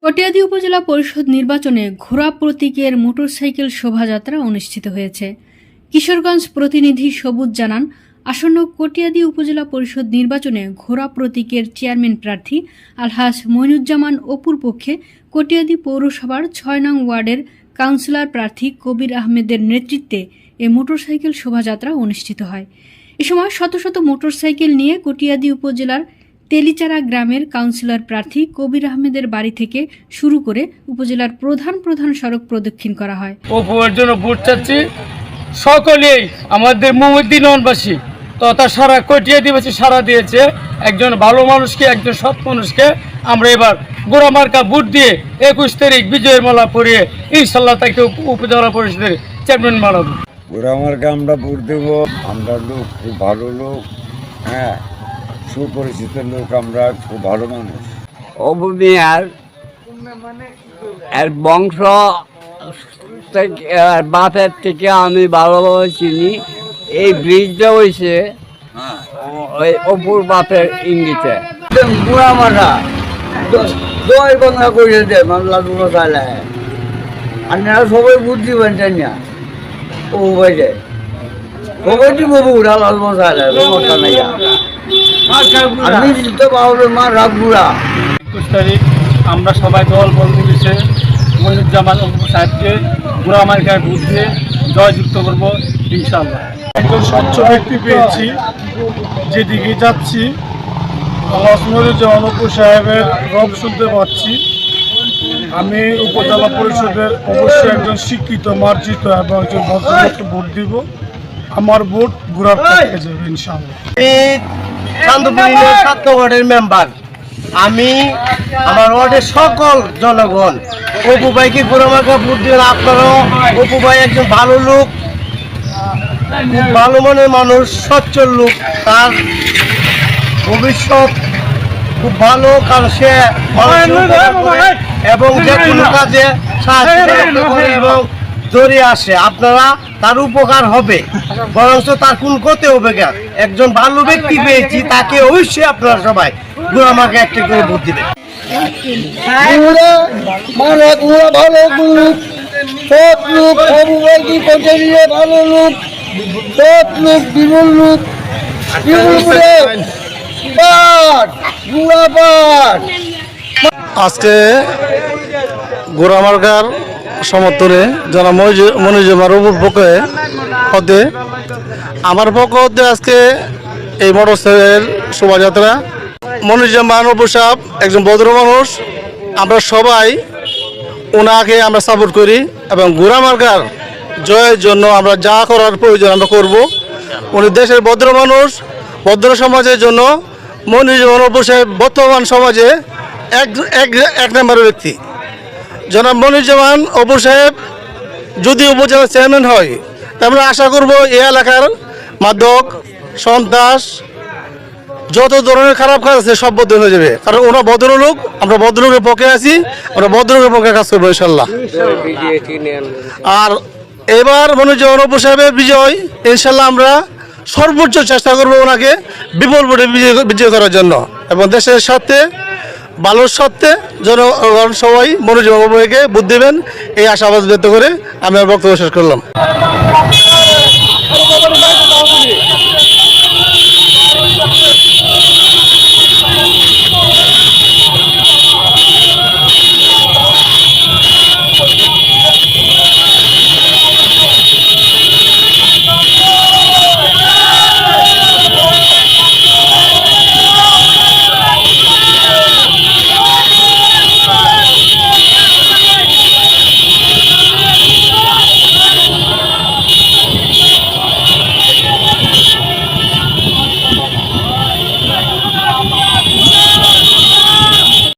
কটিয়াদী উপজেলা পরিষদ নির্বাচনে ঘোড়া প্রতীকের মোটরসাইকেল শোভাযাত্রা অনুষ্ঠিত হয়েছে। কিশোরগঞ্জ প্রতিনিধি সবুজ জানান, আসন্ন কটিয়াদী উপজেলা পরিষদ নির্বাচনে ঘোড়া প্রতীকের চেয়ারম্যান প্রার্থী আলহাজ মইনুজ্জামান অপুর পক্ষে কটিয়াদী পৌরসভার ৬ নং ওয়ার্ডের কাউন্সিলর প্রার্থী কবির আহমেদের নেতৃত্বে এ মোটরসাইকেল শোভাযাত্রা অনুষ্ঠিত হয়। এ সময় শত শত মোটরসাইকেল নিয়ে কটিয়াদী উপজেলার তেলিচারা গ্রামের কাউন্সিলর প্রার্থী কবির আহমেদের বাড়ি থেকে শুরু করে উপজেলার প্রধান প্রধান সড়ক প্রদক্ষিণ করা হয়। অপুর জন্য ভোট চাচ্ছি সকলেই, আমাদের মুহিদ্দিনবাসী তথা সারা কটিয়াদীবাসী সারা দিয়েছে একজন ভালো মানুষকে, একজন সৎ মানুষকে। আমরা এবার গোড়া মার্কা ভোট দিয়ে 21 তারিখ বিজয়ের মালা পরিয়ে ইনশাল্লাহ তাকে উপজেলা পরিষদের চেয়ারম্যান বানাবো। গোড়া মার্কা আমরা ভোট দেবো। আমরা লোক খুব ভালো লোক, হ্যাঁ, সুপরিচিত লোক, আমরা খুব ভালো মানুষ। অপু মিয়ার এর বংশ বাপের থেকে আমি ভালোভাবে চিনি। এই ব্রিজটা হয়েছে ওই অপুর বাপের ইঙ্গিতে। বুড়া মাথা দই বাংলা করে দে মামলা দুটো চাইলে আপনারা সবাই বুদ্ধি বানছেন না। ও বাইরে সবাই দিব বুড়া লাল মশাইলে নাই আমি জিততে পারবো মা রাত বুড়া। 21 তারিখ আমরা সবাই দল বল মিলেছে মইনুজ্জামান অপু সাহেবকে গোড়া মার্কায় ভোট দিয়ে জয়যুক্ত করবো ইনশাল্লাহ। একজন স্বচ্ছ ব্যক্তি পেয়েছি, যেদিকে যাচ্ছি আলহাজ মইনুজ্জামান অপু সাহেবের রব শুনতে পাচ্ছি। আমি উপজেলা পরিষদের অবশ্যই একজন শিক্ষিত, মার্জিত এবং একজন ভদ্রলোককে ভোট দিব। আমার ভোট ঘোরার পক্ষে যাবে ইনশাআল্লাহ। চান্দপুরের 7 ওয়ার্ডের মেম্বার। আমি আমার ওয়ার্ডের সকল জনগণ অপু ভাইকে গোড়া মার্কা ভোট দিবেন। আপনারাও অপু ভাই একজন ভালো লোক, খুব ভালো মনের মানুষ, সচ্ছল লোক। তার ভবিষ্যৎ খুব ভালো, কারণ সে এবং যে কোনো কাজে সাহায্য করে এবং জড়িয়ে আসে। আপনারা তার উপকার হবে, বরঞ্চ তার কোন করতে হবে। একজন ভালো ব্যক্তি পেয়েছি, তাকে অবশ্যই আপনারা সবাই গোড়া মার্কা একটা করে ভোট দিবেন। ভালো লোক, সৎ লোক, ভালো লোক, সৎ লোক, বিমল লোক, আজকে গোড়া মার্কার সমর্থনে যারা মনিজুমার অপুর পক্ষে হতে আমার পক্ষ হতে আজকে এই মোটরসাইকেল শোভাযাত্রা। মনিজুমান অপু সাহেব একজন ভদ্র মানুষ, আমরা সবাই ওনাকে আমরা সাপোর্ট করি এবং গোড়া মার্কার জয়ের জন্য আমরা যা করার প্রয়োজন আমরা করব। উনি দেশের ভদ্র মানুষ, ভদ্র সমাজের জন্য মনিজুমান অপু সাহেব বর্তমান সমাজে এক নম্বরের ব্যক্তি। জনাব মনিজুমান অপু সাহেব যদি উপজেলা চেয়ারম্যান হয়, আমরা আশা করব এই এলাকার মাদক, সন্ত্রাস, যত ধরনের খারাপ কাজ আছে সব বদল হয়ে যাবে। কারণ ওরা ভদ্রলোক, আমরা ভদ্রলোকের পক্ষে আছি, আমরা ভদ্রলোকের পক্ষে কাজ করবো ইনশাল্লাহ। আর এবার মনিজুমান অপু সাহেবের বিজয় ইনশাল্লাহ আমরা সর্বোচ্চ চেষ্টা করবো ওনাকে বিপুল ভোটে বিজয় করার জন্য এবং দেশের স্বার্থে, ভালোর স্বার্থে জনগণ সবাই মনিজুমান অপুকে ভোট দেবেন এই আশাবাদ ব্যক্ত করে আমি আমার বক্তব্য শেষ করলাম।